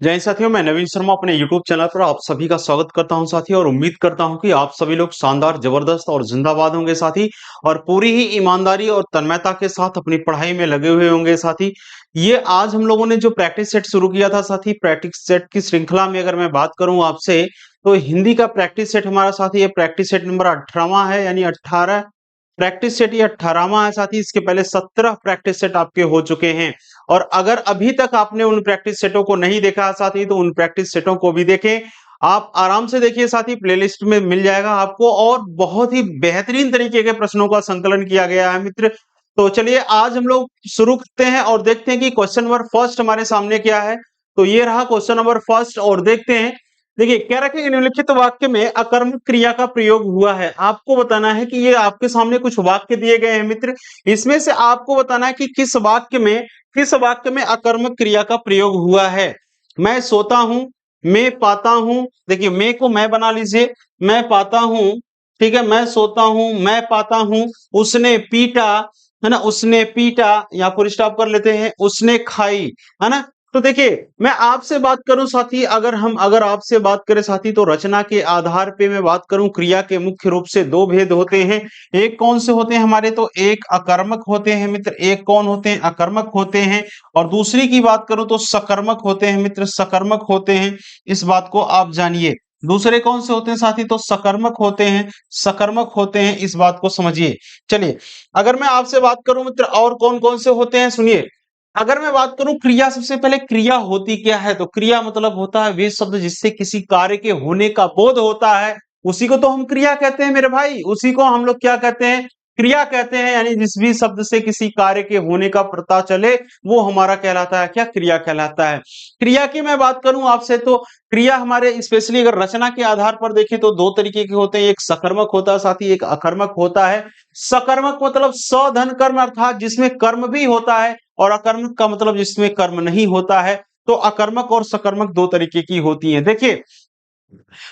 जय हिंद साथियों, मैं नवीन शर्मा अपने YouTube चैनल पर आप सभी का स्वागत करता हूं साथियों। और उम्मीद करता हूं कि आप सभी लोग शानदार, जबरदस्त और जिंदाबाद होंगे साथी। और पूरी ही ईमानदारी और तन्मयता के साथ अपनी पढ़ाई में लगे हुए होंगे साथी। ये आज हम लोगों ने जो प्रैक्टिस सेट शुरू किया था साथी, प्रैक्टिस सेट की श्रृंखला में अगर मैं बात करूं आपसे, तो हिंदी का प्रैक्टिस सेट हमारा साथी, ये प्रैक्टिस सेट नंबर 18वां है, यानी 18 प्रैक्टिस सेट ये 18वां है साथी। इसके पहले 17 प्रैक्टिस सेट आपके हो चुके हैं। और अगर अभी तक आपने उन प्रैक्टिस सेटों को नहीं देखा है साथी, तो उन प्रैक्टिस सेटों को भी देखें। आप आराम से देखिए साथी, प्लेलिस्ट में मिल जाएगा आपको। और बहुत ही बेहतरीन तरीके के प्रश्नों का संकलन किया गया है मित्र। तो चलिए आज हम लोग शुरू करते हैं और देखते हैं कि क्वेश्चन नंबर फर्स्ट हमारे सामने क्या है। तो ये रहा क्वेश्चन नंबर फर्स्ट और देखते हैं। देखिए क्या रखें कि निम्नलिखित वाक्य में अकर्मक क्रिया का प्रयोग हुआ है। आपको बताना है कि ये आपके सामने कुछ वाक्य दिए गए हैं मित्र। इसमें से आपको बताना है कि किस वाक्य में अकर्मक क्रिया का प्रयोग हुआ है। मैं सोता हूं, मैं पाता हूं। देखिए मैं को मैं बना लीजिए, मैं पाता हूं, ठीक है, मैं सोता हूं, मैं पाता हूं। उसने पीटा, है ना, उसने पीटा, या फिर स्टॉप कर लेते हैं, उसने खाई, है ना। तो देखिए मैं आपसे बात करूं साथी, अगर आपसे बात करें साथी, तो रचना के आधार पे मैं बात करूं, क्रिया के मुख्य रूप से दो भेद होते हैं। एक कौन से होते हैं हमारे, तो एक अकर्मक होते हैं मित्र। एक कौन होते हैं, अकर्मक होते हैं। और दूसरी की बात करूं तो सकर्मक होते हैं मित्र, सकर्मक होते हैं। इस बात को आप जानिए। दूसरे कौन से होते हैं साथी, तो सकर्मक होते हैं, सकर्मक होते हैं, इस बात को समझिए। चलिए अगर मैं आपसे बात करूं मित्र, और कौन कौन से होते हैं सुनिए। अगर मैं बात करूं क्रिया, सबसे पहले क्रिया होती क्या है, तो क्रिया मतलब होता है वे शब्द जिससे किसी कार्य के होने का बोध होता है, उसी को तो हम क्रिया कहते हैं मेरे भाई। उसी को हम लोग क्या कहते हैं, क्रिया कहते हैं। यानी जिस भी शब्द से किसी कार्य के होने का पता चले, वो हमारा कहलाता है क्या, क्रिया कहलाता है। क्रिया की मैं बात करूं आपसे, तो क्रिया हमारे स्पेशली अगर रचना के आधार पर देखें तो दो तरीके के होते हैं। एक सकर्मक होता है साथी, एक अकर्मक होता है। सकर्मक मतलब सधन कर्म, अर्थात जिसमें कर्म भी होता है। और अकर्मक का मतलब जिसमें कर्म नहीं होता है। तो अकर्मक और सकर्मक दो तरीके की होती है। देखिए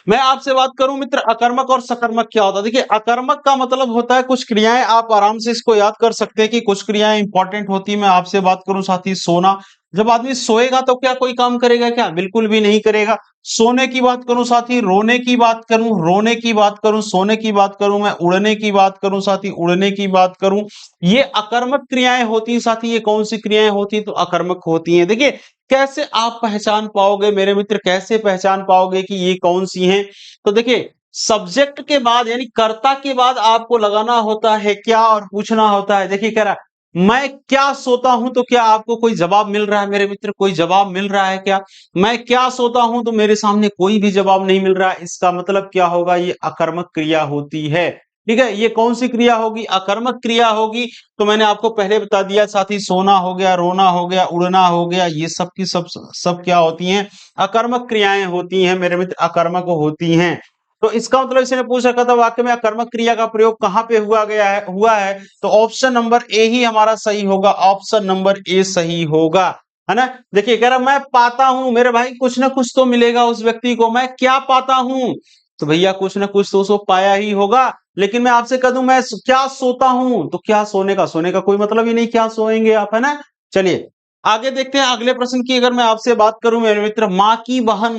मैं आपसे बात करूं मित्र, अकर्मक और सकर्मक क्या होता है। देखिए अकर्मक का मतलब होता है कुछ क्रियाएं, आप आराम से इसको याद कर सकते हैं कि कुछ क्रियाएं इंपॉर्टेंट होती है। मैं आपसे बात करूं साथी, सोना। जब आदमी सोएगा तो क्या कोई काम करेगा क्या, बिल्कुल भी नहीं करेगा। सोने की बात करूं साथी, रोने की बात करूं, रोने की बात करूं, सोने की बात करूं, मैं उड़ने की बात करूं साथी, उड़ने की बात करूं, ये अकर्मक क्रियाएं होती हैं साथी। ये कौन सी क्रियाएं होती हैं, तो अकर्मक होती हैं। देखिए कैसे आप पहचान पाओगे मेरे मित्र, कैसे पहचान पाओगे कि ये कौन सी हैं। तो देखिए सब्जेक्ट के बाद यानी कर्ता के बाद आपको लगाना होता है क्या, और पूछना होता है। देखिए कह रहा मैं क्या सोता हूं, तो क्या आपको कोई जवाब मिल रहा है मेरे मित्र, कोई जवाब मिल रहा है क्या। मैं क्या सोता हूं, तो मेरे सामने कोई भी जवाब नहीं मिल रहा है। इसका मतलब क्या होगा, ये अकर्मक क्रिया होती है। ठीक है, ये कौन सी क्रिया होगी, अकर्मक क्रिया होगी। तो मैंने आपको पहले बता दिया साथी, सोना हो गया, रोना हो गया, उड़ना हो गया, ये सब की सब क्या होती हैं, अकर्मक क्रियाएं होती हैं मेरे मित्र, अकर्मक होती हैं। तो इसका मतलब इसने पूछ रखा था वाक्य में अकर्मक क्रिया का प्रयोग कहां पे हुआ है। तो ऑप्शन नंबर ए ही हमारा सही होगा, ऑप्शन नंबर ए सही होगा, है ना। देखिए कह रहा मैं पाता हूं, मेरे भाई कुछ ना कुछ तो मिलेगा उस व्यक्ति को। मैं क्या पाता हूं, तो भैया कुछ ना कुछ तो उसको पाया ही होगा। लेकिन मैं आपसे कह दूं मैं क्या सोता हूं, तो क्या सोने का कोई मतलब ही नहीं, क्या सोएंगे आप, है ना। चलिए आगे देखते हैं अगले प्रश्न की। अगर मैं आपसे बात करूं मेरे मित्र, माँ की बहन,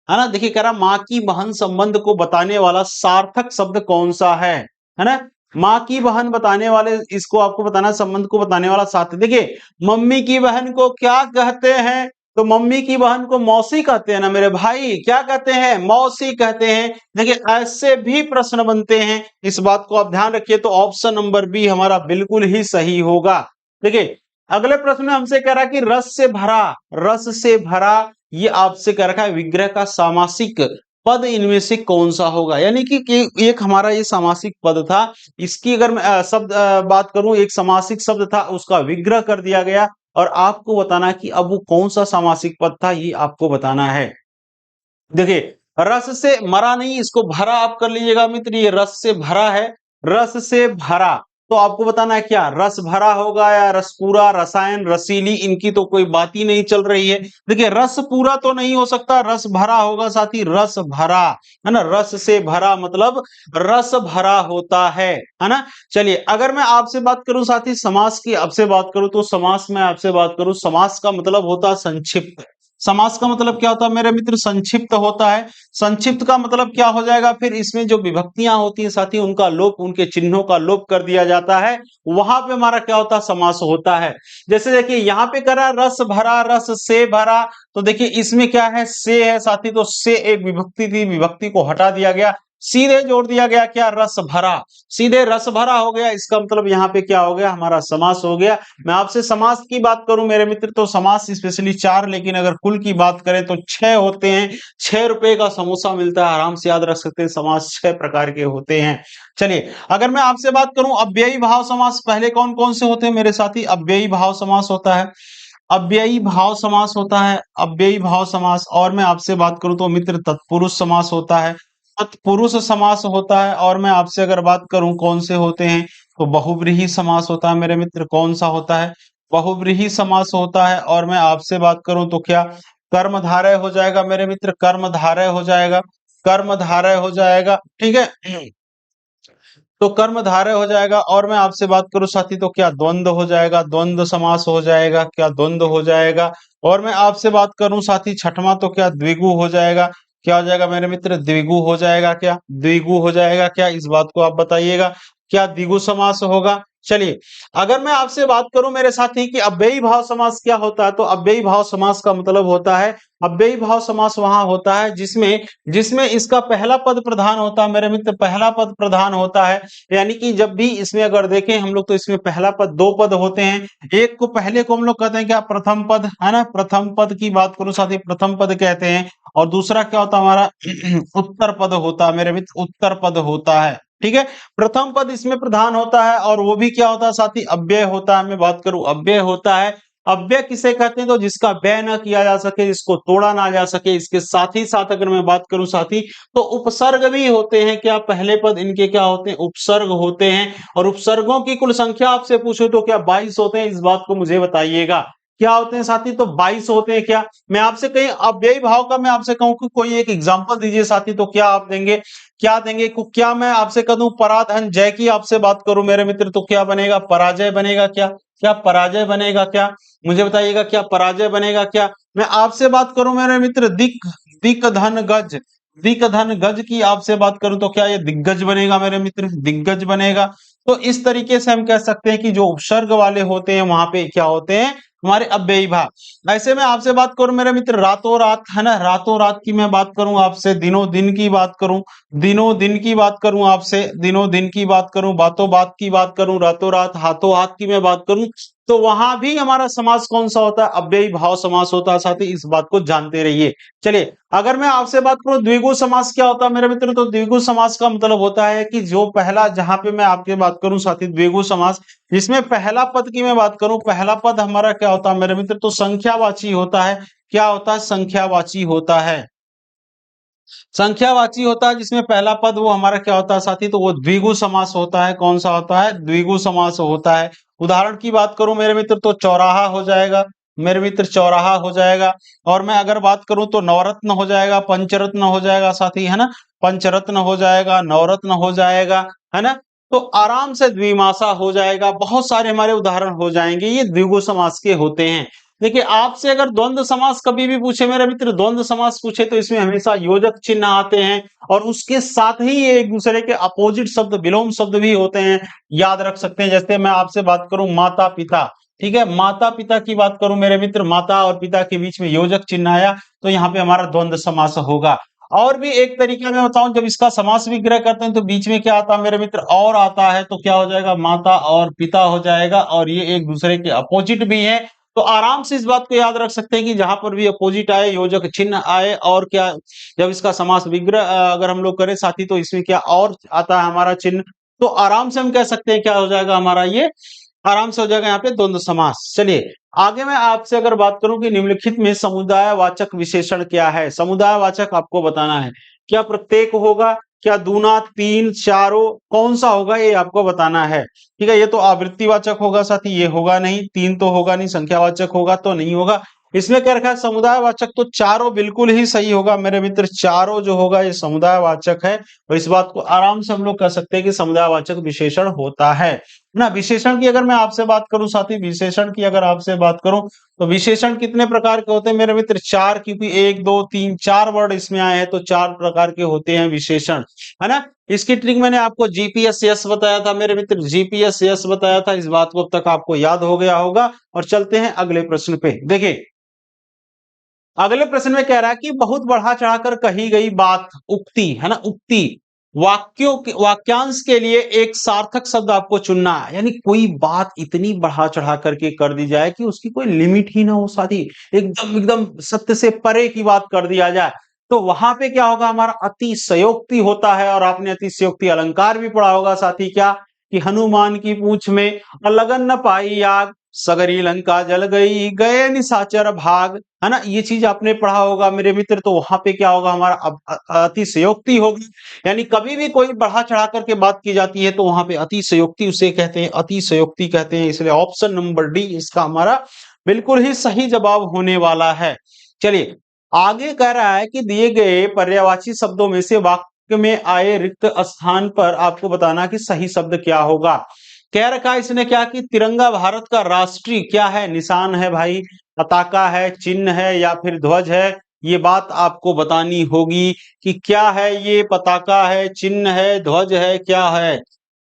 है ना। देखिए कह रहा माँ की बहन संबंध को बताने वाला सार्थक शब्द कौन सा है ना। माँ की बहन बताने वाले, इसको आपको बताना, संबंध को बताने वाला सार्थक। देखिए मम्मी की बहन को क्या कहते हैं, तो मम्मी की बहन को मौसी कहते हैं ना मेरे भाई, क्या कहते हैं, मौसी कहते हैं। देखिए ऐसे भी प्रश्न बनते हैं, इस बात को आप ध्यान रखिए। तो ऑप्शन नंबर बी हमारा बिल्कुल ही सही होगा। देखिए अगले प्रश्न में हमसे कह रहा है कि रस से भरा, रस से भरा, ये आपसे कह रखा है विग्रह का सामासिक पद इनमें से कौन सा होगा। यानी कि एक हमारा ये सामासिक पद था, इसकी अगर मैं बात करूं, एक सामासिक शब्द था, उसका विग्रह कर दिया गया। और आपको बताना है कि अब वो कौन सा सामासिक पद था, ये आपको बताना है। देखिए रस से मरा नहीं, इसको भरा आप कर लीजिएगा मित्र, ये रस से भरा है, रस से भरा। तो आपको बताना है क्या, रस भरा होगा या रस पूरा, रसायन, रसीली, इनकी तो कोई बात ही नहीं चल रही है। देखिए रस पूरा तो नहीं हो सकता, रस भरा होगा साथी, रस भरा, है ना। रस से भरा मतलब रस भरा होता है ना। चलिए अगर मैं आपसे बात करूं साथी समास की, आपसे बात करूं तो समास में आपसे बात करूं, समास का मतलब होता है संक्षिप्त। समास का मतलब क्या होता है मेरे मित्र? संक्षिप्त होता है। संक्षिप्त का मतलब क्या हो जाएगा? फिर इसमें जो विभक्तियां होती हैं साथी, उनका लोप, उनके चिन्हों का लोप कर दिया जाता है, वहां पे हमारा क्या होता है? समास होता है। जैसे देखिए यहाँ पे करा रस भरा, रस से भरा, तो देखिए इसमें क्या है? से है साथी, तो से एक विभक्ति थी, विभक्ति को हटा दिया गया, सीधे जोड़ दिया गया क्या? रस भरा, सीधे रस भरा हो गया। इसका मतलब यहाँ पे क्या हो गया? हमारा समास हो गया। मैं आपसे समास की बात करूं मेरे मित्र, तो समास स्पेशली 4, लेकिन अगर कुल की बात करें तो 6 होते हैं। 6 रुपए का समोसा मिलता है, आराम से याद रख सकते हैं। समास 6 प्रकार के होते हैं। चलिए, अगर मैं आपसे बात करूं अव्ययी भाव समास, पहले कौन कौन से होते हैं मेरे साथी? अव्ययी भाव समास होता है, अव्ययी भाव समास होता है, अव्ययी भाव समास। और मैं आपसे बात करूं तो मित्र तत्पुरुष समास होता है, तत्पुरुष समास होता है। और मैं आपसे अगर बात करूं कौन से होते हैं, तो बहुव्रीहि समास होता है मेरे मित्र। कौन सा होता है? बहुव्रीहि समास होता है। और मैं आपसे बात करूं तो क्या? कर्मधारय हो जाएगा मेरे मित्र, कर्मधारय हो जाएगा, कर्मधारय हो जाएगा, ठीक है। तो कर्मधारय हो जाएगा। और मैं आपसे बात करूं साथी तो क्या? द्वंद्व हो जाएगा, द्वंद्व समास हो जाएगा, क्या? द्वंद्व हो जाएगा। और मैं आपसे बात करूं साथी छठवां, तो क्या? द्विगु हो जाएगा। क्या हो जाएगा मेरे मित्र? द्विगु हो जाएगा, क्या? द्विगु हो जाएगा क्या? इस बात को आप बताइएगा, क्या द्विगु समास होगा? चलिए, अगर मैं आपसे बात करूं मेरे साथी कि अव्ययी भाव समास क्या होता है, तो अव्ययी भाव समास का मतलब होता है, अव्ययी भाव समास वहां होता है जिसमें जिसमें इसका पहला पद प्रधान होता है मेरे मित्र, पहला पद प्रधान होता है। यानी कि जब भी इसमें अगर देखें हम लोग, तो इसमें पहला पद, 2 पद होते हैं। एक को, पहले को हम लोग कहते हैं क्या? प्रथम पद, है ना? प्रथम पद की बात करूं साथी, प्रथम पद कहते हैं। और दूसरा क्या होता है हमारा? उत्तर पद होता है मेरे मित्र, उत्तर पद होता है, ठीक है। प्रथम पद इसमें प्रधान होता है, और वो भी क्या होता है साथी? अव्यय होता है। मैं बात करूं अव्यय होता है। अव्यय किसे कहते हैं? तो जिसका व्यय ना किया जा सके, जिसको तोड़ा ना जा सके। इसके साथ ही साथ अगर मैं बात करूं साथी, तो उपसर्ग भी होते हैं क्या? पहले पद इनके क्या होते हैं? उपसर्ग होते हैं। और उपसर्गों की कुल संख्या आपसे पूछो तो क्या 22 होते हैं? इस बात को मुझे बताइएगा, क्या होते हैं साथी? तो 22 होते हैं क्या? मैं आपसे कहीं अव्ययी भाव का मैं आपसे कहूं कि कोई एक एग्जांपल दीजिए साथी, तो क्या आप देंगे? क्या देंगे? क्या मैं आपसे कह दूं पराधन जय की आपसे बात करूं मेरे मित्र, तो क्या बनेगा? पराजय बनेगा क्या? क्या पराजय बनेगा क्या? मुझे बताइएगा, क्या पराजय बनेगा क्या? मैं आपसे बात करूं मेरे मित्र दिक दिक धन गज, दिक धन गज की आपसे बात करूं तो क्या ये दिग्गज बनेगा मेरे मित्र? दिग्गज बनेगा। तो इस तरीके से हम कह सकते हैं कि जो उपसर्ग वाले होते हैं वहां पे क्या होते हैं? हमारे अव्ययी भाव। ऐसे में आपसे बात करूं मेरे मित्र रातों रात, है ना? रातों रात की मैं बात करूं आपसे, दिनों दिन की बात करूं, दिनों दिन की बात करूं आपसे, दिनों दिन की बात करूं, बातों बात की बात करूं, रातों रात, हाथों हाथ की मैं बात करूं, तो वहां भी हमारा समास कौन सा होता है? अव्ययी भाव समास होता है साथी, इस बात को जानते रहिए। चलिए, अगर मैं आपसे बात करूं द्विगु समास क्या होता है मेरे मित्र, तो द्विगु समास का मतलब होता है कि जो पहला, जहां पे मैं आपके बात करूं साथी द्विगु समास, जिसमें पहला पद की मैं बात करूं, पहला पद हमारा क्या होता है मेरे मित्र? तो संख्यावाची होता है। क्या होता है? संख्यावाची होता है। संख्यावाची होता है, जिसमें पहला पद वो हमारा क्या होता है साथी? तो वो द्विगु समास होता है। कौन सा होता है? द्विगु समास होता है। उदाहरण की बात करूं मेरे मित्र, तो चौराहा हो जाएगा मेरे मित्र, चौराहा हो जाएगा। और मैं अगर बात करूं तो नवरत्न हो जाएगा, पंचरत्न हो जाएगा साथी, है ना? पंचरत्न हो जाएगा, नवरत्न हो जाएगा, है ना? तो आराम से द्विमासा हो जाएगा। बहुत सारे हमारे उदाहरण हो जाएंगे, ये द्विगु समास के होते हैं। देखिए, आपसे अगर द्वंद्व समास कभी भी पूछे मेरे मित्र, द्वंद्व समास पूछे, तो इसमें हमेशा योजक चिन्ह आते हैं, और उसके साथ ही ये एक दूसरे के अपोजिट शब्द, विलोम शब्द भी होते हैं, याद रख सकते हैं। जैसे मैं आपसे बात करूं माता पिता, ठीक है, माता पिता की बात करूं मेरे मित्र, माता और पिता के बीच में योजक चिन्ह आया, तो यहाँ पे हमारा द्वंद्व समास होगा। और भी एक तरीका मैं बताऊं, जब इसका समास विग्रह करते हैं तो बीच में क्या आता है मेरे मित्र? और आता है, तो क्या हो जाएगा? माता और पिता हो जाएगा, और ये एक दूसरे के अपोजिट भी है। तो आराम से इस बात को याद रख सकते हैं कि जहां पर भी अपोजिट आए, योजक चिन्ह आए, और क्या, जब इसका समास विग्रह अगर हम लोग करें साथी, तो इसमें क्या और आता है हमारा चिन्ह, तो आराम से हम कह सकते हैं क्या हो जाएगा हमारा? ये आराम से हो जाएगा यहाँ पे द्वंद्व समास। चलिए, आगे मैं आपसे अगर बात करूं कि निम्नलिखित में समुदायवाचक विशेषण क्या है, समुदायवाचक आपको बताना है। क्या प्रत्येक होगा? क्या दूना, तीन, चारों, कौन सा होगा ये आपको बताना है, ठीक है। ये तो आवृत्तिवाचक होगा साथी, ये होगा नहीं। तीन तो होगा नहीं, संख्यावाचक होगा तो नहीं होगा। इसमें क्या रखा है समुदायवाचक, तो चारों बिल्कुल ही सही होगा मेरे मित्र, चारों जो होगा ये समुदायवाचक है। और इस बात को आराम से हम लोग कह सकते हैं कि समुदायवाचक विशेषण होता है ना। विशेषण की अगर मैं आपसे बात करूं साथी, विशेषण की अगर आपसे बात करूं तो विशेषण कितने प्रकार के होते हैं मेरे मित्र, चार, क्योंकि एक दो तीन चार वर्ड इसमें आए हैं तो चार प्रकार के होते हैं विशेषण, है ना। इसकी ट्रिक मैंने आपको जीपीएस यस बताया था मेरे मित्र, जीपीएस यस बताया था, इस बात को अब तक आपको याद हो गया होगा। और चलते हैं अगले प्रश्न पे। देखिए अगले प्रश्न में कह रहा है कि बहुत बढ़ा चढ़ाकर कही गई बात, उक्ति है ना, उक्ति, वाक्यों के वाक्यांश के लिए एक सार्थक शब्द आपको चुनना है। यानी कोई बात इतनी बढ़ा चढ़ा करके कर दी जाए कि उसकी कोई लिमिट ही ना हो साथी, एकदम एकदम सत्य से परे की बात कर दिया जाए, तो वहां पे क्या होगा हमारा अतिशयोक्ति होता है। और आपने अतिशयोक्ति अलंकार भी पढ़ा होगा साथी, क्या कि हनुमान की पूंछ में लगन न पाई आग, सगरी लंका जल गई, गए निशाचर भाग, है ना। ये चीज आपने पढ़ा होगा मेरे मित्र, तो वहां पे क्या होगा हमारा अतिशयोक्ति होगी। यानी कभी भी कोई बढ़ा चढ़ा करके बात की जाती है तो वहां पे अतिशयोक्ति उसे कहते हैं, अतिशयोक्ति कहते हैं। इसलिए ऑप्शन नंबर डी इसका हमारा बिल्कुल ही सही जवाब होने वाला है। चलिए आगे कह रहा है कि दिए गए पर्यायवाची शब्दों में से वाक्य में आए रिक्त स्थान पर आपको बताना कि सही शब्द क्या होगा। कह रखा है इसने क्या कि तिरंगा भारत का राष्ट्रीय क्या है, निशान है भाई, पताका है, चिन्ह है या फिर ध्वज है। ये बात आपको बतानी होगी कि क्या है, ये पताका है, चिन्ह है, ध्वज है, क्या है।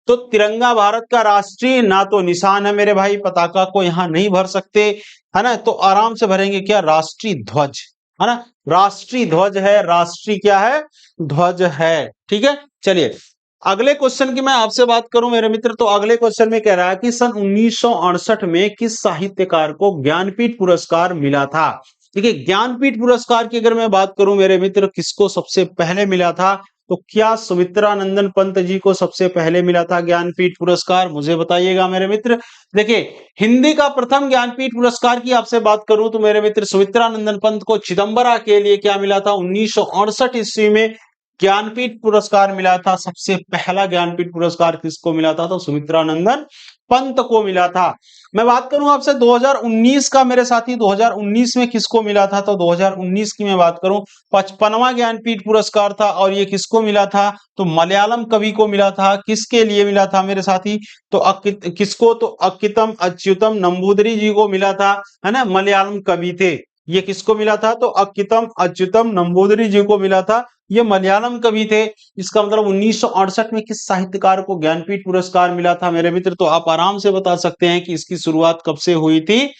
तो तिरंगा भारत का राष्ट्रीय ना तो निशान है मेरे भाई, पताका को यहां नहीं भर सकते, है ना। तो आराम से भरेंगे क्या, राष्ट्रीय ध्वज, है ना। राष्ट्रीय ध्वज है, राष्ट्रीय क्या है, ध्वज है। ठीक है चलिए अगले क्वेश्चन की मैं आपसे बात करूं मेरे मित्र, तो अगले क्वेश्चन में कह रहा है कि सन 1968 में किस साहित्यकार को ज्ञानपीठ पुरस्कार मिला था। देखिए ज्ञानपीठ पुरस्कार की अगर मैं बात करूं मेरे मित्र, किसको सबसे पहले मिला था, तो क्या सुमित्रानंदन पंत जी को सबसे पहले मिला था ज्ञानपीठ पुरस्कार, मुझे बताइएगा मेरे मित्र। देखिए हिंदी का प्रथम ज्ञानपीठ पुरस्कार की आपसे बात करूं तो मेरे मित्र सुमित्रानंदन पंत को चिदंबरा के लिए क्या मिला था, 1968 ईस्वी में ज्ञानपीठ पुरस्कार मिला था। सबसे पहला ज्ञानपीठ पुरस्कार किसको मिला था, तो सुमित्रानंदन पंत को मिला था। मैं बात करूं आपसे 2019 का मेरे साथी, 2019 में किसको मिला था, तो 2019 की मैं बात करूं 55वां ज्ञानपीठ पुरस्कार था। और ये किसको मिला था, तो मलयालम कवि को मिला था। किसके लिए मिला था मेरे साथी, तो किसको, तो अक्कितम अच्युतम नंबूदरी जी को मिला था, है ना, मलयालम कवि थे। ये किसको मिला था, तो अक्कितम अच्युतम नंबूदरी जी को मिला था, ये मलयालम कवि थे। इसका मतलब 1968 में किस साहित्यकार को ज्ञानपीठ पुरस्कार मिला था मेरे मित्र, तो आप आराम से बता सकते हैं कि इसकी शुरुआत कब से हुई थी।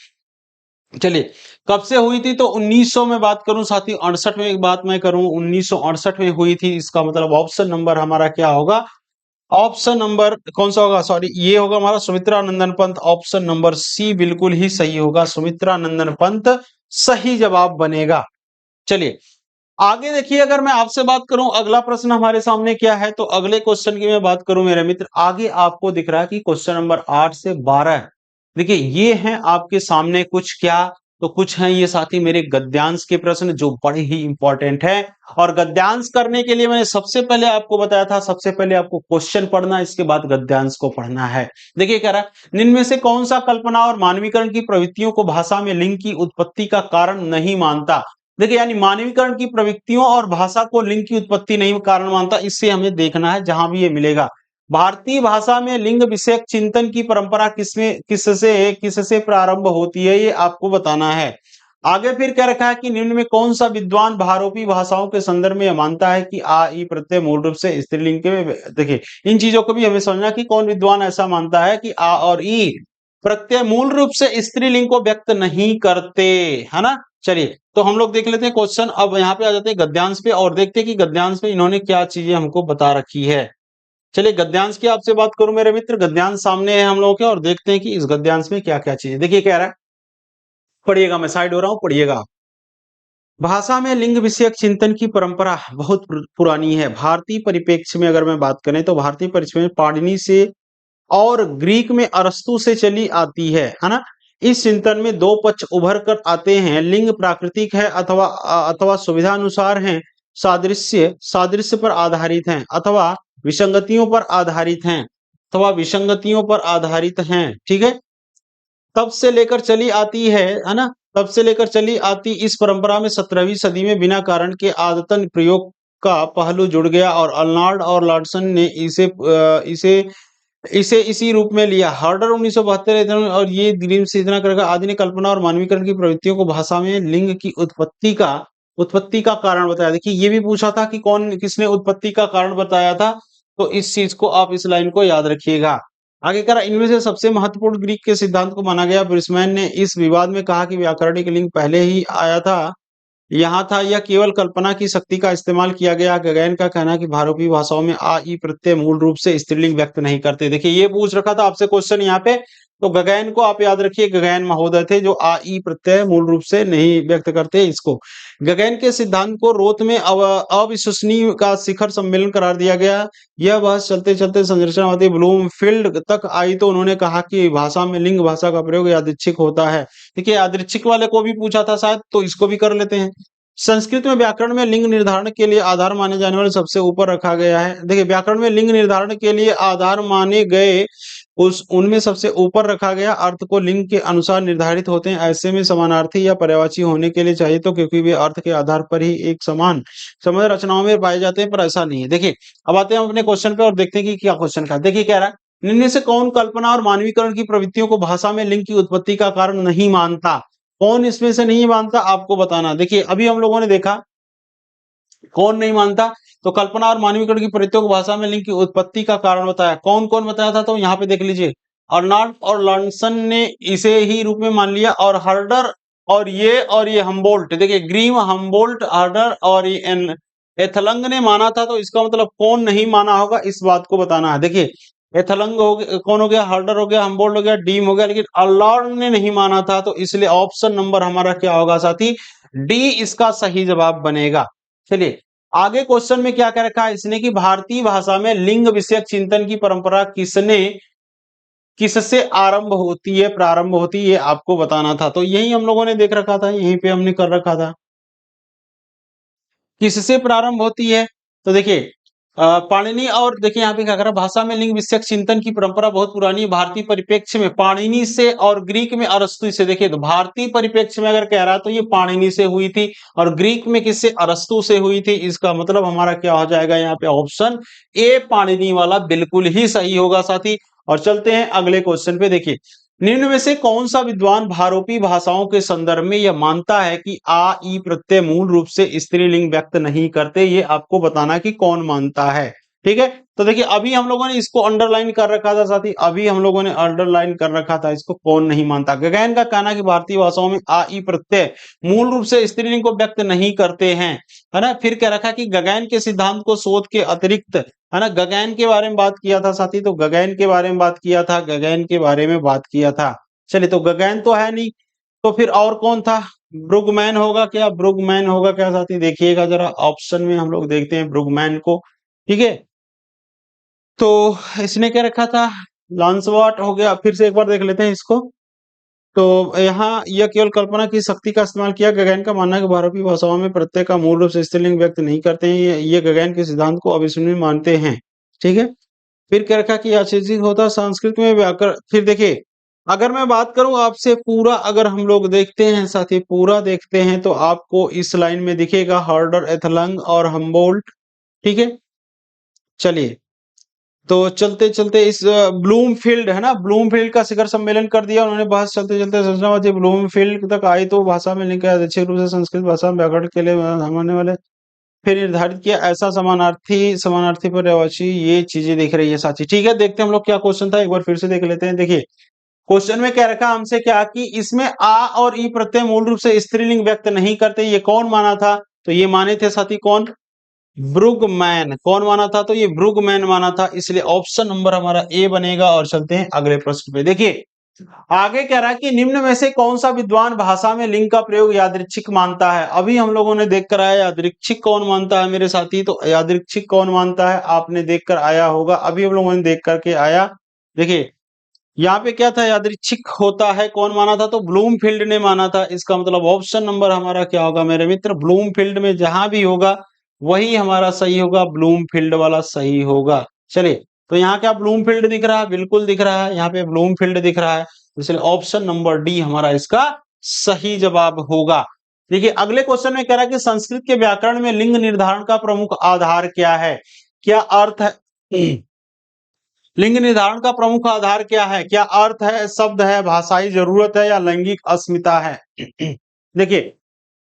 चलिए कब से हुई थी, तो 1900 में बात करूं साथी, 68 में एक बात मैं करूं 1968 में हुई थी। इसका मतलब ऑप्शन नंबर हमारा क्या होगा, ऑप्शन नंबर कौन सा होगा, सॉरी ये होगा हमारा Sumitranandan Pant. Option number C बिल्कुल ही सही होगा, सुमित्रानंदन पंत सही जवाब बनेगा। चलिए आगे देखिए अगर मैं आपसे बात करूं अगला प्रश्न हमारे सामने क्या है, तो अगले क्वेश्चन की मैं बात करूं मेरे मित्र, आगे आपको दिख रहा है कि क्वेश्चन नंबर 8 से 12 है। देखिए ये हैं आपके सामने कुछ क्या, तो कुछ हैं ये साथी मेरे गद्यांश के प्रश्न जो बड़े ही इंपॉर्टेंट है। और गद्यांश करने के लिए मैंने सबसे पहले आपको बताया था, सबसे पहले आपको क्वेश्चन पढ़ना, इसके बाद गद्यांश को पढ़ना है। देखिए कह रहा है निम्न में से कौन सा कल्पना और मानवीकरण की प्रवृत्तियों को भाषा में लिंग की उत्पत्ति का कारण नहीं मानता। देखिए यानी मानवीकरण की प्रवृत्तियों और भाषा को लिंग की उत्पत्ति नहीं कारण मानता, इससे हमें देखना है जहां भी ये मिलेगा। भारतीय भाषा में लिंग विषयक चिंतन की परंपरा किससे प्रारंभ होती है, ये आपको बताना है। आगे फिर कह रखा है कि निम्न में कौन सा विद्वान भारोपी भाषाओं के संदर्भ में मानता है कि आ ई प्रत्यय मूल रूप से स्त्रीलिंग के, देखिए इन चीजों को भी हमें समझना कि कौन विद्वान ऐसा मानता है कि आ और ई प्रत्यय मूल रूप से स्त्रीलिंग को व्यक्त नहीं करते, है ना। चलिए तो हम लोग देख लेते हैं क्वेश्चन, अब यहाँ पे आ जाते हैं गद्यांश पे और देखते हैं कि गद्यांश में इन्होंने क्या चीजें हमको बता रखी है। चलिए गद्यांश की आपसे बात करूं मेरे मित्र, गद्यांश सामने है हम लोगों के और देखते हैं कि इस गद्यांश में क्या क्या चीजें। देखिए कह रहा है, पढ़िएगा, मैं साइड हो रहा हूं, पढ़िएगा। भाषा में लिंग विषयक चिंतन की परंपरा बहुत पुरानी है। भारतीय परिप्रेक्ष्य में अगर मैं बात करें तो भारतीय परिप्रेक्ष्य में पाणिनि से और ग्रीक में अरस्तु से चली आती है ना। इस चिंतन में दो पक्ष उभर कर आते हैं, लिंग प्राकृतिक है अथवा सुविधा अनुसार है, सादृश्य सादृश्य पर आधारित हैं अथवा विसंगतियों पर आधारित हैं, ठीक है। तब से लेकर चली आती है ना। तब से लेकर चली आती इस परंपरा में 17वीं सदी में बिना कारण के आदतन प्रयोग का पहलू जुड़ गया और अर्नाल्ड और लॉर्डसन ने इसे इसी रूप में लिया। हार्डर 1972 और ये ग्रीम से इतना करेगा आदि ने कल्पना और मानवीकरण की प्रवृत्तियों को भाषा में लिंग की उत्पत्ति का कारण बताया। देखिए ये भी पूछा था कि कौन किसने उत्पत्ति का कारण बताया था, तो इस चीज को आप इस लाइन को याद रखिएगा। आगे करा इनमें से सबसे महत्वपूर्ण ग्रीक के सिद्धांत को माना गया। ब्रिस्मैन ने इस विवाद में कहा कि व्याकरणिक लिंग पहले ही आया था, यहाँ था, यह केवल कल्पना की शक्ति का इस्तेमाल किया गया। गगन का कहना है कि भारतीय भाषाओं में आ ई प्रत्यय मूल रूप से स्त्रीलिंग व्यक्त नहीं करते। देखिए ये पूछ रखा था आपसे क्वेश्चन यहाँ पे, तो गगन को आप याद रखिए, गगन महोदय थे जो आ ई प्रत्यय मूल रूप से नहीं व्यक्त करते इसको। गगन के सिद्धांत को रोत में अविश्वसनीय का शिखर सम्मेलन करार दिया गया। यह बहस चलते चलते संरचनावादी ब्लूमफील्ड तक आई तो उन्होंने कहा कि भाषा में लिंग भाषा का प्रयोग यादृच्छिक होता है। देखिए यादृच्छिक वाले को भी पूछा था शायद, तो इसको भी कर लेते हैं। संस्कृत में व्याकरण में लिंग निर्धारण के लिए आधार माने जाने वाले सबसे ऊपर रखा गया है। देखिए व्याकरण में लिंग निर्धारण के लिए आधार माने गए उस उनमें सबसे ऊपर रखा गया अर्थ को लिंग के अनुसार निर्धारित होते हैं। ऐसे में समानार्थी या पर्यायवाची होने के लिए चाहिए, तो क्योंकि वे अर्थ के आधार पर ही एक समान समझ रचनाओं में पाए जाते हैं, पर ऐसा नहीं है। देखिए अब आते हैं हम अपने क्वेश्चन पे और देखते हैं कि क्या क्वेश्चन का। देखिए कह रहा है निम्न से कौन कल्पना और मानवीकरण की प्रवृत्तियों को भाषा में लिंग की उत्पत्ति का कारण नहीं मानता। कौन इसमें से नहीं मानता आपको बताना। देखिए अभी हम लोगों ने देखा कौन नहीं मानता, तो कल्पना और मानवीकरण की प्रवृत्तियों को भाषा में लिंग की उत्पत्ति का कारण बताया। कौन कौन बताया था, तो यहाँ पे देख लीजिए, अर्नाल्ड और लॉर्डसन ने इसे ही रूप में मान लिया, और हर्डर और ये हम्बोल्ट, देखिए ग्रीम, हम्बोल्ट, हर्डर और ये एथलंग ने माना था। तो इसका मतलब कौन नहीं माना होगा इस बात को बताना है। देखिए एथलंग हो गया, कौन हो गया, हर्डर हो गया, हम्बोल्ट हो गया, डीम हो गया, लेकिन अर्नाल्ड ने नहीं माना था। तो इसलिए ऑप्शन नंबर हमारा क्या होगा साथी, डी इसका सही जवाब बनेगा। चलिए आगे क्वेश्चन में क्या कह रखा है इसने कि भारतीय भाषा में लिंग विषयक चिंतन की परंपरा किससे प्रारंभ होती है आपको बताना था। तो यही हम लोगों ने देख रखा था, यहीं पे हमने कर रखा था किससे प्रारंभ होती है। तो देखिए पाणिनि, और देखिए यहाँ पे क्या कर रहा है, भाषा में लिंग विषयक चिंतन की परंपरा बहुत पुरानी है। भारतीय परिप्रेक्ष्य में पाणिनि से और ग्रीक में अरस्तु से। देखिए तो भारतीय परिप्रेक्ष्य में अगर कह रहा है तो ये पाणिनि से हुई थी, और ग्रीक में किससे, अरस्तु से हुई थी। इसका मतलब हमारा क्या हो जाएगा यहाँ पे, ऑप्शन ए पाणिनि वाला बिल्कुल ही सही होगा साथी। और चलते हैं अगले क्वेश्चन पे। देखिए निम्न में से कौन सा विद्वान भारोपी भाषाओं के संदर्भ में यह मानता है कि आ ई प्रत्यय मूल रूप से स्त्रीलिंग व्यक्त नहीं करते। ये आपको बताना कि कौन मानता है। ठीक है, तो देखिए अभी हम लोगों ने इसको अंडरलाइन कर रखा था साथी, अभी हम लोगों ने अंडरलाइन कर रखा था इसको, कौन नहीं मानता। गगन का कहना कि भारतीय भाषाओं में आ ई प्रत्यय मूल रूप से स्त्रीलिंग को व्यक्त नहीं करते हैं, है ना। फिर कह रखा कि गगन के सिद्धांत को शोध के अतिरिक्त, है ना, गगन के बारे में बात किया था साथी, तो गगन के बारे में बात किया था, गगन के बारे में बात किया था। चलिए तो गगन तो है नहीं, तो फिर और कौन था, ब्रुगमैन होगा क्या, ब्रुगमैन होगा क्या साथी। देखिएगा जरा ऑप्शन में हम लोग देखते हैं ब्रुगमैन को। ठीक है, तो इसने क्या रखा था, लांसवाट हो गया। फिर से एक बार देख लेते हैं इसको। तो यहाँ यह केवल कल्पना की शक्ति का इस्तेमाल किया। गगन का मानना है कि भारतीय भाषाओं में प्रत्यय का मूल रूप से स्त्रीलिंग व्यक्त नहीं करते हैं, ये गगन के सिद्धांत को अविश्वसनीय मानते हैं। ठीक है, फिर क्या रखा कि आश्चर्य होता है संस्कृत में व्याकरण। फिर देखिए अगर मैं बात करूं आपसे पूरा, अगर हम लोग देखते हैं साथी, पूरा देखते हैं तो आपको इस लाइन में दिखेगा हर्डर, एथलंग और हम्बोल्ट। ठीक है, चलिए तो चलते चलते इस ब्लूमफील्ड, है ना, ब्लूमफील्ड का शिखर सम्मेलन कर दिया उन्होंने। बहस चलते चलते संरचनावादी ब्लूमफील्ड तक आई तो भाषा में लिंक अच्छे रूप से संस्कृत भाषा में व्याकरण के लिए सामान्य वाले फिर निर्धारित किया ऐसा समानार्थी समानार्थी पर्यायवाची, ये चीजें दिख रही है साथी। ठीक है, देखते हैं हम लोग क्या क्वेश्चन था, एक बार फिर से देख लेते हैं। देखिए क्वेश्चन में क्या रखा हमसे, क्या कि इसमें आ और ई प्रत्यय मूल रूप से स्त्रीलिंग व्यक्त नहीं करते, ये कौन माना था। तो ये माने थे साथी कौन, ब्रुगमैन। कौन माना था, तो ये ब्रुगमैन माना था, इसलिए ऑप्शन नंबर हमारा ए बनेगा। और चलते हैं अगले प्रश्न पे। देखिए आगे कह रहा है कि निम्न में से कौन सा विद्वान भाषा में लिंग का प्रयोग यादृच्छिक मानता है। अभी हम लोगों ने देख कर आया यादृच्छिक कौन मानता है मेरे साथी, तो यादृच्छिक कौन मानता है आपने देख कर आया होगा, अभी हम लोगों ने देख करके आया। देखिए यहाँ पे क्या था, यादृच्छिक होता है कौन माना था, तो ब्लूमफील्ड ने माना था। इसका मतलब ऑप्शन नंबर हमारा क्या होगा मेरे मित्र, ब्लूमफील्ड में जहां भी होगा वही हमारा सही होगा, ब्लूमफील्ड वाला सही होगा। चलिए तो यहाँ क्या ब्लूमफील्ड दिख रहा है, बिल्कुल दिख रहा है, यहाँ पे ब्लूमफील्ड दिख रहा है, इसलिए ऑप्शन नंबर डी हमारा इसका सही जवाब होगा। देखिए अगले क्वेश्चन में कह रहा है कि संस्कृत के व्याकरण में लिंग निर्धारण का प्रमुख आधार क्या है? क्या अर्थ है? लिंग निर्धारण का प्रमुख आधार क्या है? क्या अर्थ है, शब्द है, भाषाई जरूरत है या लैंगिक अस्मिता है? देखिए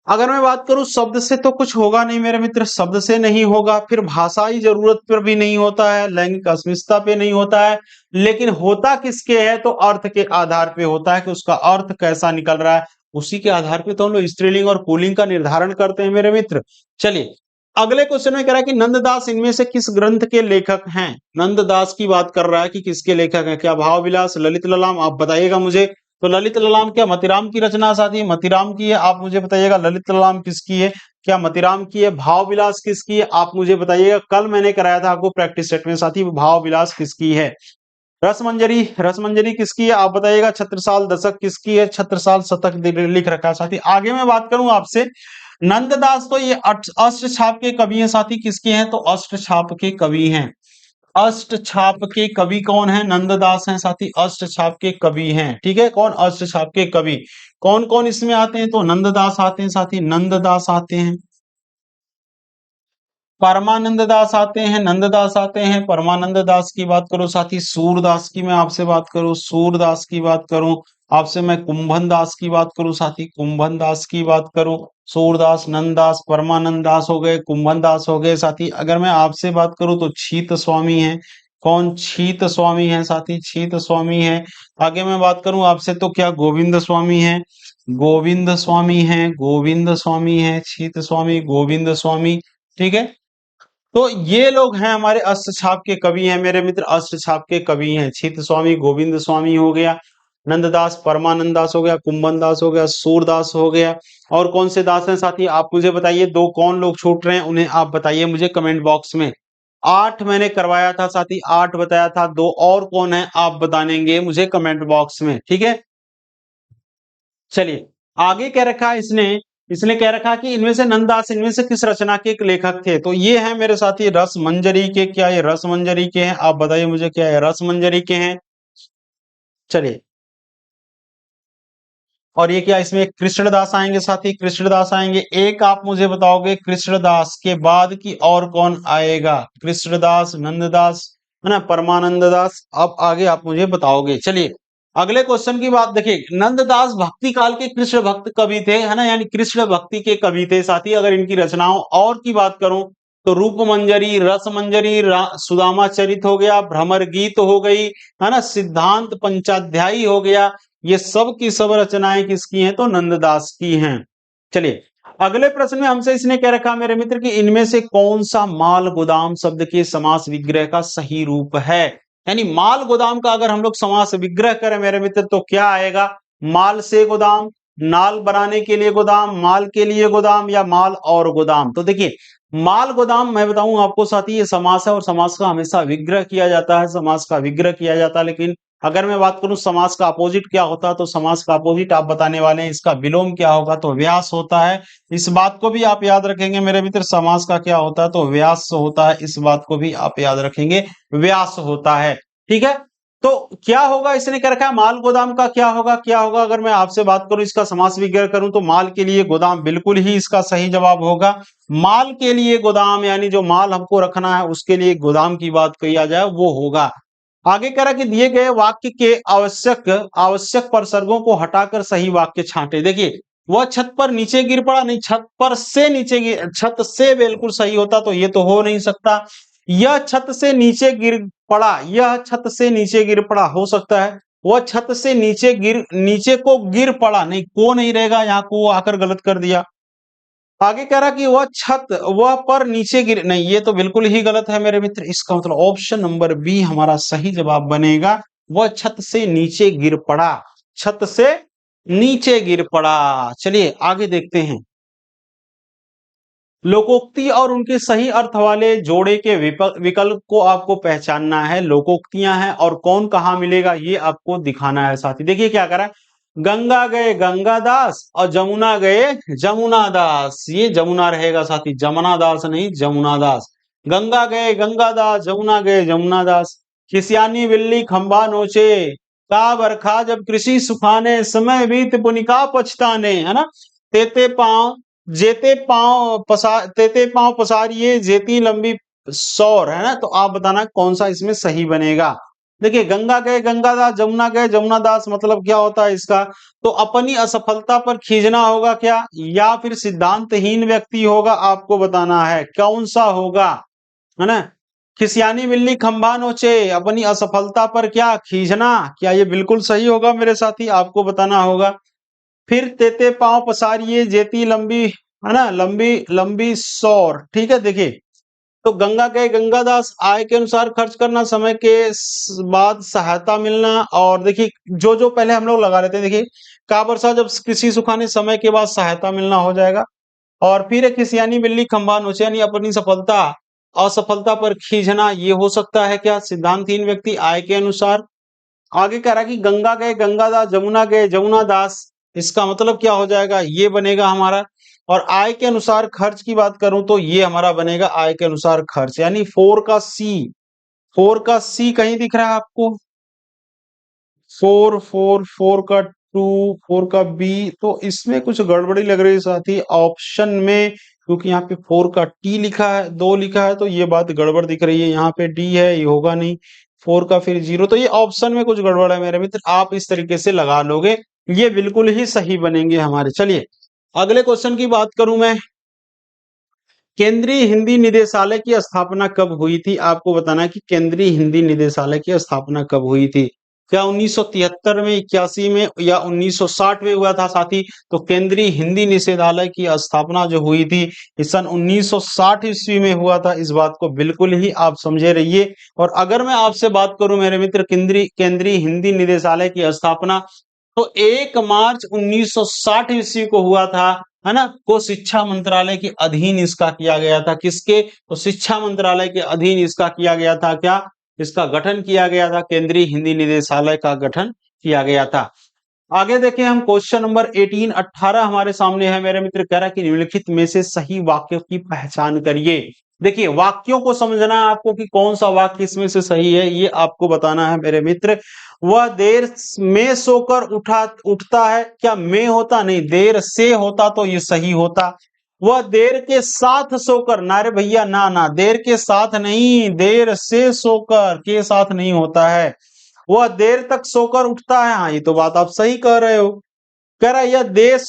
अगर मैं बात करूं शब्द से तो कुछ होगा नहीं मेरे मित्र, शब्द से नहीं होगा, फिर भाषाई जरूरत पर भी नहीं होता है, लैंगिक अस्मिता पे नहीं होता है, लेकिन होता किसके है तो अर्थ के आधार पे होता है कि उसका अर्थ कैसा निकल रहा है, उसी के आधार पे तो हम लोग स्त्रीलिंग और पुल्लिंग का निर्धारण करते हैं मेरे मित्र। चलिए अगले क्वेश्चन में कह रहा है कि नंददास इनमें से किस ग्रंथ के लेखक हैं? नंददास की बात कर रहा है कि किसके लेखक हैं, क्या भाव विलास, ललित ललाम, आप बताइएगा मुझे। तो ललित ललाम क्या मतीराम की रचना साथी? मतीराम की है, आप मुझे बताइएगा ललित ललाम किसकी है, क्या मतीराम की है? भाव विलास किसकी है, आप मुझे बताइएगा। कल मैंने कराया था आपको प्रैक्टिस सेट में साथी, भाव विलास किसकी है? रसमंजरी, रसमंजरी किसकी है आप बताइएगा। छत्रसाल दशक किसकी है? छत्रसाल शतक लिख रखा है साथी। आगे मैं बात करूं आपसे, नंददास तो ये अष्ट छाप के कवि हैं साथी, किसके हैं तो अष्ट छाप के कवि हैं। अष्ट छाप के कवि कौन है? नंददास हैं साथी, अष्ट छाप के कवि हैं। ठीक है, कौन? अष्ट छाप के कवि। कौन कौन इसमें आते हैं तो नंददास आते हैं साथी, नंददास आते हैं, परमानंद दास आते हैं, नंददास आते हैं। परमानंद दास की बात करो साथी, सूरदास की मैं आपसे बात करूं, सूरदास की बात करूं आपसे, मैं कुंभन दास की बात करूं साथी, कुंभन दास की बात करूं, सूरदास, नंददास, परमानंद दास हो गए, कुंभन दास हो गए साथी। अगर मैं आपसे बात करूं तो छीत स्वामी है। कौन? छीत स्वामी है साथी, छीत स्वामी है। आगे मैं बात करूं आपसे तो क्या गोविंद स्वामी है? गोविंद स्वामी है, गोविंद स्वामी है, छीत स्वामी, गोविंद स्वामी। ठीक है, तो ये लोग हैं हमारे अष्ट छाप के कवि हैं मेरे मित्र, अष्ट छाप के कवि हैं। छित स्वामी, गोविंद स्वामी हो गया, नंददास, परमानंद दास हो गया, कुंभन दास हो गया, सूरदास हो गया। और कौन से दास हैं साथी आप मुझे बताइए। दो कौन लोग छूट रहे हैं उन्हें आप बताइए मुझे कमेंट बॉक्स में। 8 मैंने करवाया था साथी, 8 बताया था, दो और कौन है आप बतानेंगे मुझे कमेंट बॉक्स में। ठीक है, चलिए आगे क्या रखा है इसने, इसने कह रखा कि इनमें से नंददास इनमें से किस रचना के एक लेखक थे? तो ये है मेरे साथी रस मंजरी के। क्या ये रस मंजरी के हैं? आप बताइए मुझे, क्या ये रस मंजरी के हैं? चलिए, और ये क्या इसमें कृष्णदास आएंगे साथी, कृष्णदास आएंगे। एक आप मुझे बताओगे कृष्णदास के बाद की और कौन आएगा? कृष्णदास, नंददास है ना, परमानंद दास। अब आगे आप मुझे बताओगे। चलिए अगले क्वेश्चन की बात देखिए, नंददास भक्ति काल के कृष्ण भक्त कवि थे, है ना, यानी कृष्ण भक्ति के कवि थे साथी। अगर इनकी रचनाओं और की बात करूं तो रूप मंजरी, रस मंजरी, सुदामा चरित हो गया, भ्रमर गीत हो गई, है ना, सिद्धांत पंचाध्यायी हो गया। ये सब की सब रचनाएं किसकी हैं तो नंददास की हैं। चलिए अगले प्रश्न में हमसे इसने कह रखा मेरे मित्र कि इनमें से कौन सा माल गोदाम शब्द के समास विग्रह का सही रूप है? यानी माल गोदाम का अगर हम लोग समास विग्रह करें मेरे मित्र तो क्या आएगा? माल से गोदाम, नाल बनाने के लिए गोदाम, माल के लिए गोदाम, या माल और गोदाम। तो देखिए माल गोदाम मैं बताऊं आपको साथी ये समास है, और समास का हमेशा विग्रह किया जाता है, समास का विग्रह किया जाता है। लेकिन अगर मैं बात करूं समास का अपोजिट क्या होता है तो समास का अपोजिट आप बताने वाले हैं, इसका विलोम क्या होगा तो व्यास होता है। इस बात को भी आप याद रखेंगे मेरे मित्र, समास का क्या होता है तो व्यास होता है, इस बात को भी आप याद रखेंगे, व्यास होता है। ठीक है, तो क्या होगा इसने क्या रखा है, माल गोदाम का क्या होगा, क्या होगा? अगर मैं आपसे बात करूं इसका समास विग्रह करूं तो माल के लिए गोदाम बिल्कुल ही इसका सही जवाब होगा। माल के लिए गोदाम यानी जो माल हमको रखना है उसके लिए गोदाम की बात किया जाए वो होगा। आगे कह रहा कि दिए गए वाक्य के आवश्यक आवश्यक प्रसर्गों को हटाकर सही वाक्य छांटे। देखिए वह छत पर नीचे गिर पड़ा, नहीं, छत पर से नीचे गिर, छत से बिल्कुल सही होता तो ये तो हो नहीं सकता। यह छत से नीचे गिर पड़ा, यह छत से नीचे गिर पड़ा हो सकता है। वह छत से नीचे गिर, नीचे को गिर पड़ा, नहीं, को नहीं रहेगा, यहाँ को आकर गलत कर दिया। आगे कह रहा कि वह छत, वह पर नीचे गिर, नहीं, ये तो बिल्कुल ही गलत है मेरे मित्र। इसका मतलब ऑप्शन नंबर बी हमारा सही जवाब बनेगा, वह छत से नीचे गिर पड़ा, छत से नीचे गिर पड़ा। चलिए आगे देखते हैं, लोकोक्ति और उनके सही अर्थ वाले जोड़े के विकल्प को आपको पहचानना है। लोकोक्तियां हैं और कौन कहाँ मिलेगा ये आपको दिखाना है साथी। देखिए क्या करा, गंगा गए गंगादास और जमुना गए जमुना दास, ये जमुना रहेगा साथी, जमुना दास नहीं, जमुना दास। गंगा गए गंगादास, जमुना गए जमुना दास। खिसियानी बिल्ली खंबा नोचे, का बरखा जब कृषि सुखाने, समय बीत पुनिका पछताने, है ना। तेते पांव तेते पांव पसारिए जेती लंबी सौर, है ना। तो आप बताना कौन सा इसमें सही बनेगा। देखिए, गंगा गए गंगादास, जमुना गए जमुनादास, मतलब क्या होता है इसका। तो अपनी असफलता पर खींचना होगा क्या, या फिर सिद्धांतहीन व्यक्ति होगा, आपको बताना है कौन सा होगा, है ना। खिसियानी बिल्ली खंभा नोचे, अपनी असफलता पर क्या खींचना, क्या ये बिल्कुल सही होगा मेरे साथी, आपको बताना होगा। फिर तेते पांव पसारिए जेती लंबी, है ना, लंबी लंबी सौर, ठीक है। देखिए, तो गंगा गए गंगादास, आय के अनुसार खर्च करना, समय के बाद सहायता मिलना, और देखिए जो जो पहले हम लोग लगा लेते हैं, देखिए काबरसा जब कृषि सुखाने, समय के बाद सहायता मिलना हो जाएगा। और फिर एक खिसियानी बिल्ली खंभा नोचे, यानी अपनी सफलता असफलता पर खींचना, ये हो सकता है क्या, सिद्धांतहीन व्यक्ति, आय के अनुसार। आगे कह रहा है कि गंगा गए गंगादास, जमुना गए जमुनादास, इसका मतलब क्या हो जाएगा, ये बनेगा हमारा। और आय के अनुसार खर्च की बात करूं तो ये हमारा बनेगा आय के अनुसार खर्च, यानी फोर का सी कहीं दिख रहा है आपको, फोर का टू, फोर का बी, तो इसमें कुछ गड़बड़ी लग रही है साथी ऑप्शन में, क्योंकि यहाँ पे फोर का टी लिखा है, दो लिखा है, तो ये बात गड़बड़ दिख रही है। यहाँ पे डी है, ये होगा नहीं। फोर का फिर जीरो, तो ये ऑप्शन में कुछ गड़बड़ है मेरे मित्र, आप इस तरीके से लगा लोगे, ये बिल्कुल ही सही बनेंगे हमारे। चलिए अगले क्वेश्चन की बात करूं मैं, केंद्रीय हिंदी निदेशालय की स्थापना कब हुई थी, आपको बताना है कि केंद्रीय हिंदी निदेशालय की स्थापना कब हुई थी। क्या 1973 में, 81 में, या 1960 में हुआ था साथी। तो केंद्रीय हिंदी निदेशालय की स्थापना जो हुई थी इस सन 1960 ईस्वी में हुआ था, इस बात को बिल्कुल ही आप समझे रहिए। और अगर मैं आपसे बात करूं मेरे मित्र, केंद्रीय केंद्रीय हिंदी निदेशालय की स्थापना तो 1 मार्च 1960 ईस्वी को हुआ था, है ना। को शिक्षा मंत्रालय के अधीन इसका किया गया था, किसके, तो शिक्षा मंत्रालय के अधीन इसका किया गया था, क्या, इसका गठन किया गया था, केंद्रीय हिंदी निदेशालय का गठन किया गया था। आगे देखें हम, क्वेश्चन नंबर 18 हमारे सामने है मेरे मित्र, कह रहा है कि निम्नलिखित में से सही वाक्यों की पहचान करिए। देखिए, वाक्यों को समझना है आपको कि कौन सा वाक्य इसमें से सही है, ये आपको बताना है मेरे मित्र। वह देर में सोकर उठता है, क्या में होता, नहीं, देर से होता तो ये सही होता। वह देर के साथ सोकर, ना रे भैया, ना ना, देर के साथ नहीं, देर से सोकर के साथ नहीं होता है। वह देर तक सोकर उठता है, हाँ ये तो बात आप सही कह रहे हो। कह रहा है यह देश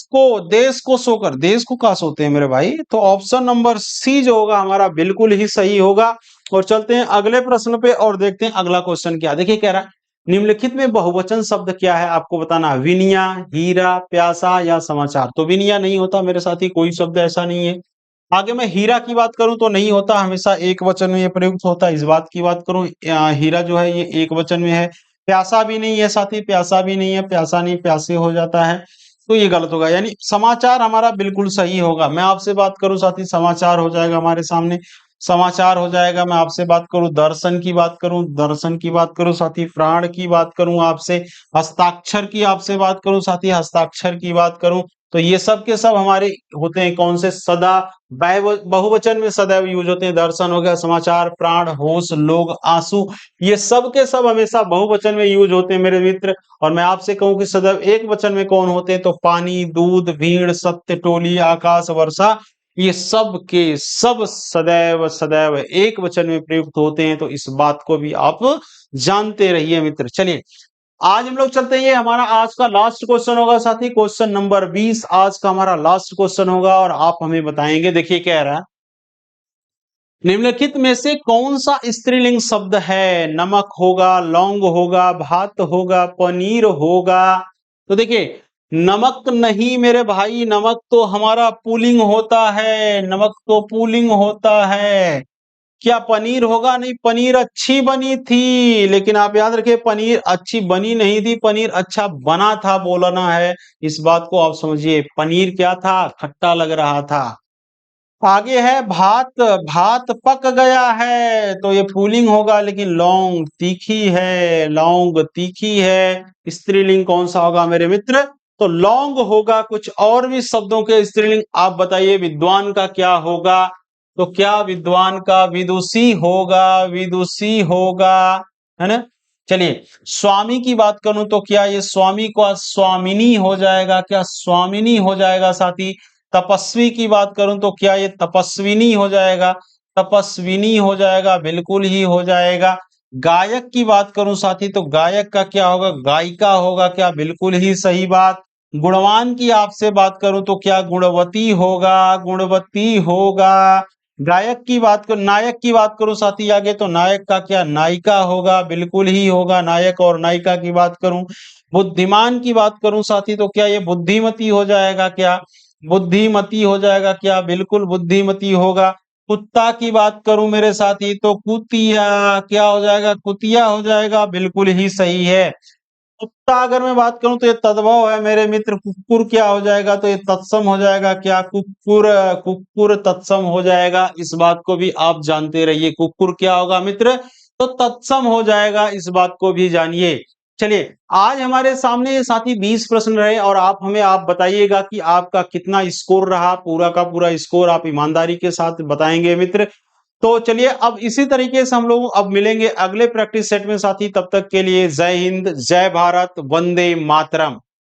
को सोकर, देश को कहा सोते हैं मेरे भाई, तो ऑप्शन नंबर सी जो होगा हमारा बिल्कुल ही सही होगा। और चलते हैं अगले प्रश्न पे और देखते हैं अगला क्वेश्चन क्या। देखिए, कह रहा है निम्नलिखित में बहुवचन शब्द क्या है, आपको बताना, विनिया, हीरा, प्यासा या समाचार। तो विनिया नहीं होता मेरे साथी, कोई शब्द ऐसा नहीं है। आगे मैं हीरा की बात करूं तो नहीं होता, हमेशा एक वचन में ये प्रयुक्त होता है। इस बात की बात करूं, हीरा जो है ये एक वचन में है। प्यासा भी नहीं है साथी, प्यासा भी नहीं है, प्यासा नहीं प्यासे हो जाता है, तो ये गलत होगा। यानी समाचार हमारा बिल्कुल सही होगा। मैं आपसे बात करूं साथी, समाचार हो जाएगा हमारे सामने, समाचार हो जाएगा। मैं आपसे बात करूं दर्शन की बात करूं, दर्शन की बात करूं साथी, प्राण की बात करूं आपसे, हस्ताक्षर की आपसे बात करूं साथी, हस्ताक्षर की बात करूं, तो ये सब के सब हमारे होते हैं कौन से, सदा बहुवचन में सदैव यूज होते हैं। दर्शन हो गया, समाचार, प्राण, होश, लोग, आंसू, ये सब के सब हमेशा बहुवचन में यूज होते हैं मेरे मित्र। और मैं आपसे कहूं कि सदैव एक वचन में कौन होते हैं, तो पानी, दूध, भीड़, सत्य, टोली, आकाश, वर्षा, ये सब के सब सदैव सदैव एक वचन में प्रयुक्त होते हैं। तो इस बात को भी आप जानते रहिए मित्र। चलिए आज हम लोग चलते हैं, ये हमारा आज का लास्ट क्वेश्चन होगा साथी, क्वेश्चन नंबर 20 आज का हमारा लास्ट क्वेश्चन होगा, और आप हमें बताएंगे। देखिए कह रहा है निम्नलिखित में से कौन सा स्त्रीलिंग शब्द है, नमक होगा, लौंग होगा, भात होगा, पनीर होगा। तो देखिए, नमक नहीं मेरे भाई, नमक तो हमारा पुल्लिंग होता है, नमक तो पुल्लिंग होता है। क्या पनीर होगा, नहीं, पनीर अच्छी बनी थी, लेकिन आप याद रखिए पनीर अच्छी बनी नहीं थी, पनीर अच्छा बना था बोलना है, इस बात को आप समझिए। पनीर क्या था, खट्टा लग रहा था। आगे है भात, भात पक गया है, तो ये फूलिंग होगा, लेकिन लौंग तीखी है, लौंग तीखी है। स्त्रीलिंग कौन सा होगा मेरे मित्र, तो लौंग होगा। कुछ और भी शब्दों के स्त्रीलिंग आप बताइए, विद्वान का क्या होगा, तो क्या विद्वान का विदुषी होगा, विदुषी होगा, है ना। चलिए, स्वामी की बात करूं तो क्या ये स्वामी को स्वामिनी हो जाएगा? क्या स्वामिनी हो जाएगा साथी? तपस्वी की बात करूं तो क्या ये तपस्विनी हो जाएगा? तपस्विनी हो जाएगा, बिल्कुल ही हो जाएगा। गायक की बात करूं साथी तो गायक का क्या होगा? गायिका होगा क्या? बिल्कुल ही सही बात। गुणवान की आपसे बात करूं तो क्या गुणवती होगा? गुणवती होगा। गायक की बात कर नायक की बात करूं साथी आगे तो नायक का क्या? नायिका होगा, बिल्कुल ही होगा। नायक और नायिका की बात करूं। बुद्धिमान की बात करूं साथी तो क्या ये बुद्धिमती हो जाएगा क्या? बुद्धिमती हो जाएगा क्या? बिल्कुल बुद्धिमती होगा। कुत्ता की बात करूं मेरे साथी तो कुतिया क्या हो जाएगा? कुतिया हो जाएगा, बिल्कुल ही सही है। कुत्ता अगर मैं बात करूं तो ये तद्भव है मेरे मित्र। कुक्कुर क्या हो जाएगा? तो ये तत्सम हो जाएगा क्या? कुक्कुर कुक्कुर तत्सम हो जाएगा। इस बात को भी आप जानते रहिए। कुक्कुर क्या होगा मित्र? तो तत्सम हो जाएगा, इस बात को भी जानिए। चलिए, आज हमारे सामने ये साथी 20 प्रश्न रहे और आप बताइएगा कि आपका कितना स्कोर रहा। पूरा का पूरा स्कोर आप ईमानदारी के साथ बताएंगे मित्र। तो चलिए, अब इसी तरीके से हम लोग अब मिलेंगे अगले प्रैक्टिस सेट में साथी। तब तक के लिए जय हिंद, जय भारत, वंदे मातरम।